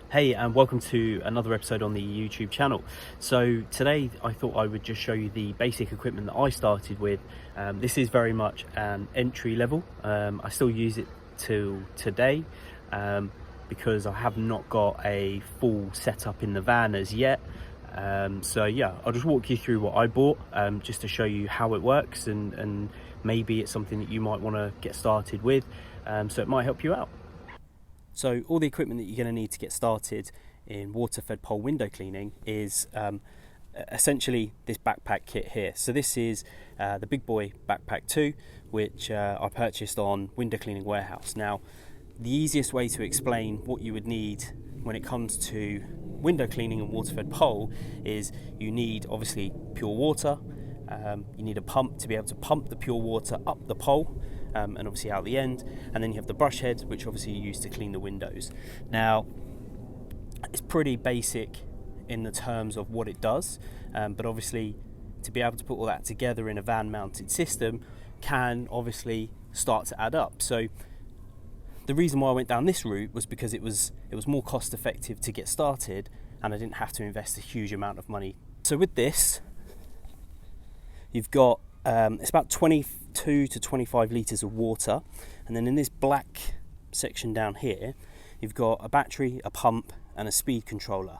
Hey, and welcome to another episode on the YouTube channel. So today I thought I would just show you the basic equipment that I started with. This is very much an entry level. I still use it till today because I have not got a full setup in the van as yet. So yeah, I'll just walk you through what I bought just to show you how it works, and maybe it's something that you might want to get started with, so it might help you out. So all the equipment that you're going to need to get started in water-fed pole window cleaning is essentially this backpack kit here. So this is the Big Boy Backpack 2, which I purchased on Window Cleaning Warehouse. Now, the easiest way to explain what you would need when it comes to window cleaning and water-fed pole is you need obviously pure water. You need a pump to be able to pump the pure water up the pole and obviously out the end, and then you have the brush head, which obviously you use to clean the windows. Now, it's pretty basic in the terms of what it does, but obviously to be able to put all that together in a van mounted system can obviously start to add up. So the reason why I went down this route was because it was more cost effective to get started, and I didn't have to invest a huge amount of money. So with this, you've got it's about 22 to 25 litres of water, and then in this black section down here you've got a battery, a pump and a speed controller.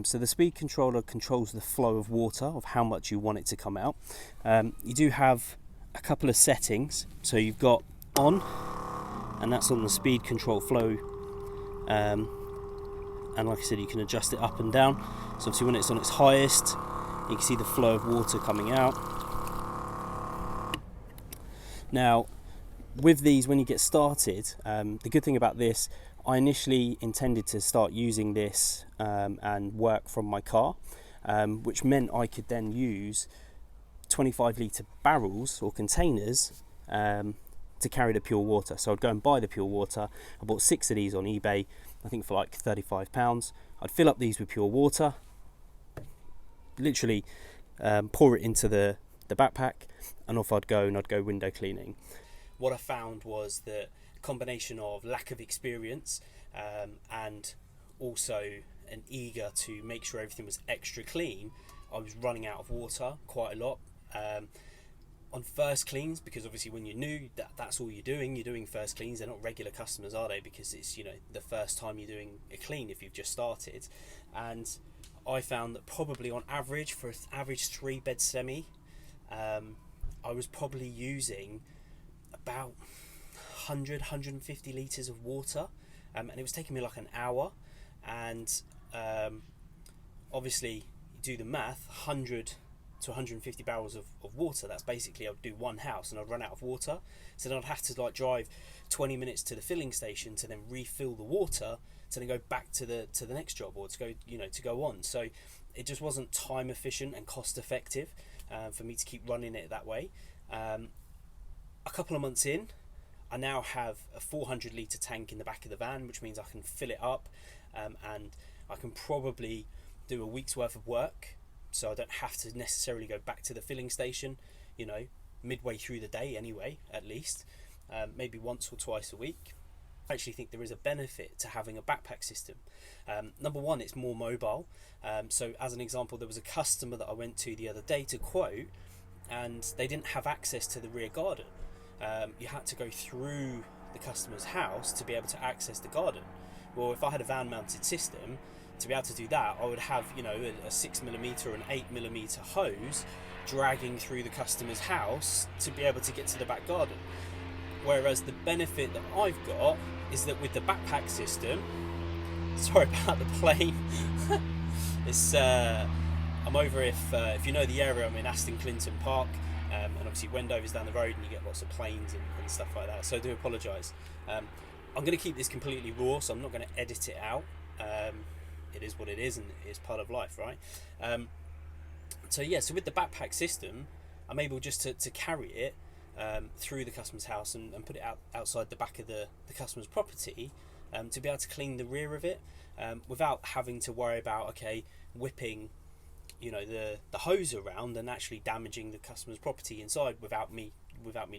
So the speed controller controls the flow of water, of how much you want it to come out. You do have a couple of settings, so you've got on, and that's on the speed control flow, and like I said, you can adjust it up and down. So obviously when it's on its highest, you can see the flow of water coming out. Now, with these, when you get started, the good thing about this, I initially intended to start using this and work from my car, which meant I could then use 25 litre barrels or containers to carry the pure water. So I'd go and buy the pure water. I bought 6 of these on eBay, I think for like £35. I'd fill up these with pure water, literally pour it into the backpack, and off I'd go, and I'd go window cleaning. What I found was that a combination of lack of experience and also an eager to make sure everything was extra clean, I was running out of water quite a lot on first cleans, because obviously when you're new, that's all you're doing first cleans. They're not regular customers, are they? Because it's, you know, the first time you're doing a clean if you've just started. And I found that probably on average, for an average 3-bed semi, I was probably using about 150 litres of water, and it was taking me like an hour. And obviously, you do the math, 100 to 150 barrels of water, that's basically, I'd do one house and I'd run out of water. So then I'd have to like drive 20 minutes to the filling station to then refill the water, to then go back to the next job, or to go, you know, to go on. So it just wasn't time efficient and cost effective for me to keep running it that way. A couple of months in, I now have a 400 litre tank in the back of the van, which means I can fill it up, and I can probably do a week's worth of work, so I don't have to necessarily go back to the filling station, you know, midway through the day anyway, at least, maybe once or twice a week. I actually think there is a benefit to having a backpack system. Number one, it's more mobile. So as an example, there was a customer that I went to the other day to quote, and they didn't have access to the rear garden. You had to go through the customer's house to be able to access the garden. Well, if I had a van mounted system, to be able to do that, I would have, you know, a 6mm or an 8mm hose dragging through the customer's house to be able to get to the back garden. Whereas the benefit that I've got is that with the backpack system, sorry about the plane, it's I'm over, if you know the area, I'm in Aston Clinton Park, and obviously Wendover's down the road, and you get lots of planes and stuff like that, so I do apologise. I'm going to keep this completely raw, so I'm not going to edit it out. It is what it is, and it's part of life, right? So yeah, so with the backpack system, I'm able just to carry it through the customer's house and put it outside the back of the customer's property, to be able to clean the rear of it, without having to worry about, okay, whipping, you know, the hose around and actually damaging the customer's property inside without me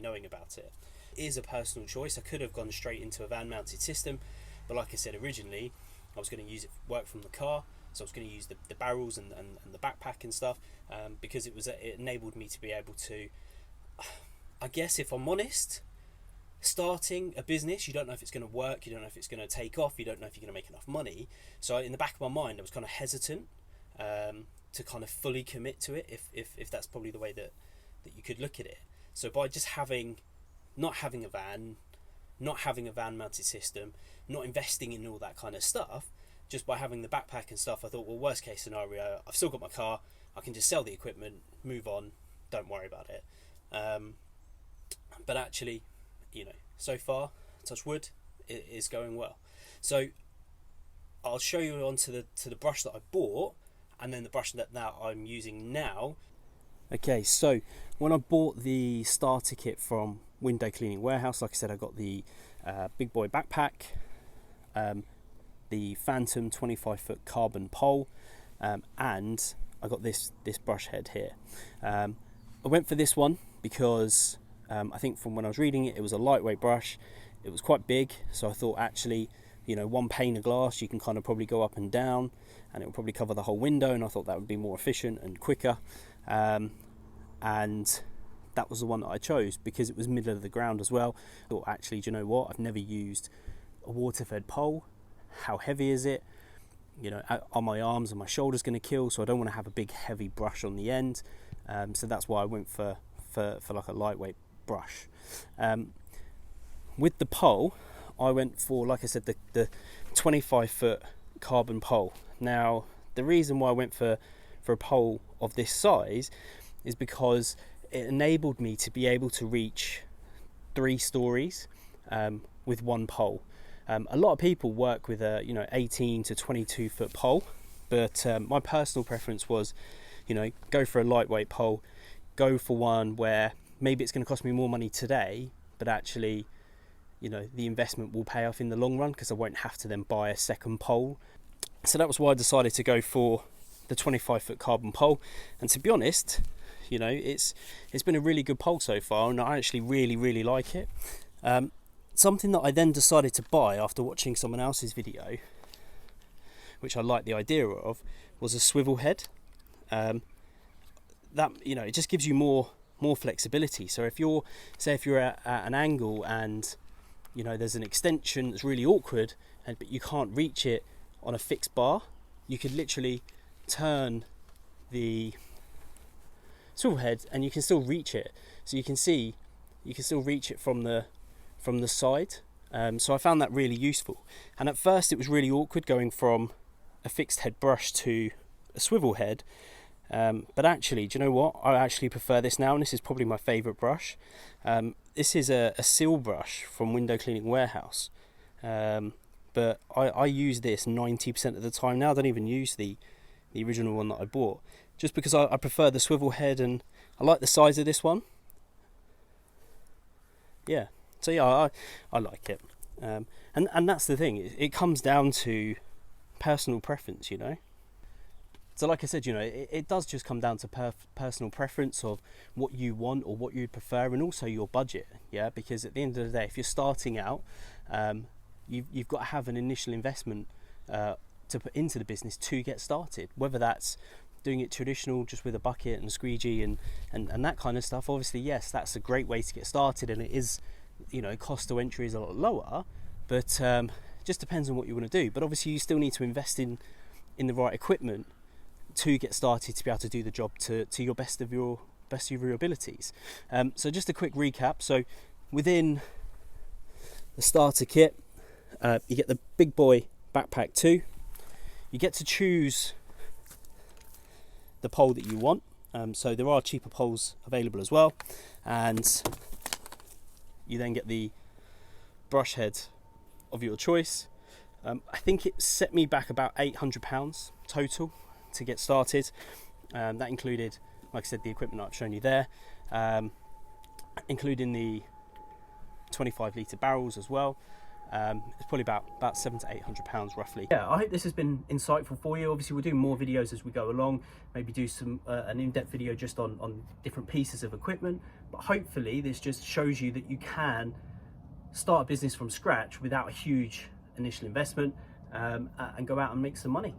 knowing about it. It is a personal choice. I could have gone straight into a van mounted system, but like I said originally, I was going to use it for work from the car, so I was going to use the barrels and the backpack and stuff, because it enabled me to be able to, I guess if I'm honest, starting a business, you don't know if it's going to work, you don't know if it's going to take off, you don't know if you're going to make enough money. So in the back of my mind, I was kind of hesitant to kind of fully commit to it, if that's probably the way that you could look at it. So by just not having a van mounted system, not investing in all that kind of stuff, just by having the backpack and stuff, I thought, well, worst case scenario, I've still got my car, I can just sell the equipment, move on, don't worry about it. But actually, so far, touch wood, it is going well. So I'll show you onto the brush that I bought, and then the brush that I'm using now. Okay, so when I bought the starter kit from Window Cleaning Warehouse, like I said, I got the big boy backpack, the Phantom 25-foot carbon pole, and I got this brush head here. I went for this one because I think from when I was reading it, it was a lightweight brush. It was quite big, so I thought actually, one pane of glass, you can kind of probably go up and down, and it will probably cover the whole window, and I thought that would be more efficient and quicker. And that was the one that I chose because it was middle of the ground as well. I thought, actually, do you know what? I've never used a water-fed pole. How heavy is it? Are my arms and my shoulders going to kill? So I don't want to have a big heavy brush on the end. So that's why I went for like a lightweight brush. With the pole, I went for, like I said, the 25-foot carbon pole. Now, the reason why I went for a pole of this size is because it enabled me to be able to reach 3 stories with one pole. A lot of people work with a 18 to 22 foot pole, but my personal preference was go for a lightweight pole, go for one where maybe it's going to cost me more money today, but actually the investment will pay off in the long run because I won't have to then buy a second pole. So that was why I decided to go for the 25-foot carbon pole. And to be honest, it's been a really good pole so far, and I actually really like it. Something that I then decided to buy after watching someone else's video, which I liked the idea of, was a swivel head. That it just gives you more flexibility. So if you're at an angle and there's an extension that's really awkward, but you can't reach it on a fixed bar, you could literally turn the swivel head and you can still reach it. So you can still reach it from the side. So I found that really useful. And at first it was really awkward going from a fixed head brush to a swivel head. But actually, do you know what? I actually prefer this now, and this is probably my favourite brush. This is a seal brush from Window Cleaning Warehouse. But I use this 90% of the time now. I don't even use the original one that I bought, just because I prefer the swivel head, and I like the size of this one. Yeah, so yeah, I like it. And that's the thing, it comes down to personal preference, So like I said, it does just come down to personal preference of what you want or what you prefer, and also your budget, yeah? Because at the end of the day, if you're starting out, you've got to have an initial investment to put into the business to get started, whether that's doing it traditional, just with a bucket and a squeegee and that kind of stuff. Obviously, yes, that's a great way to get started, and it is, cost to entry is a lot lower, but just depends on what you want to do. But obviously you still need to invest in the right equipment to get started, to be able to do the job to your best of your abilities. So just a quick recap. So within the starter kit, you get the big boy backpack 2. You get to choose the pole that you want. So there are cheaper poles available as well, and you then get the brush head of your choice. I think it set me back about £800 total to get started. That included, like I said, the equipment I've shown you there, including the 25 litre barrels as well. It's probably about £700 to £800 roughly. Yeah, I hope this has been insightful for you. Obviously we'll do more videos as we go along, maybe do some an in-depth video just on different pieces of equipment, but hopefully this just shows you that you can start a business from scratch without a huge initial investment. and go out and make some money.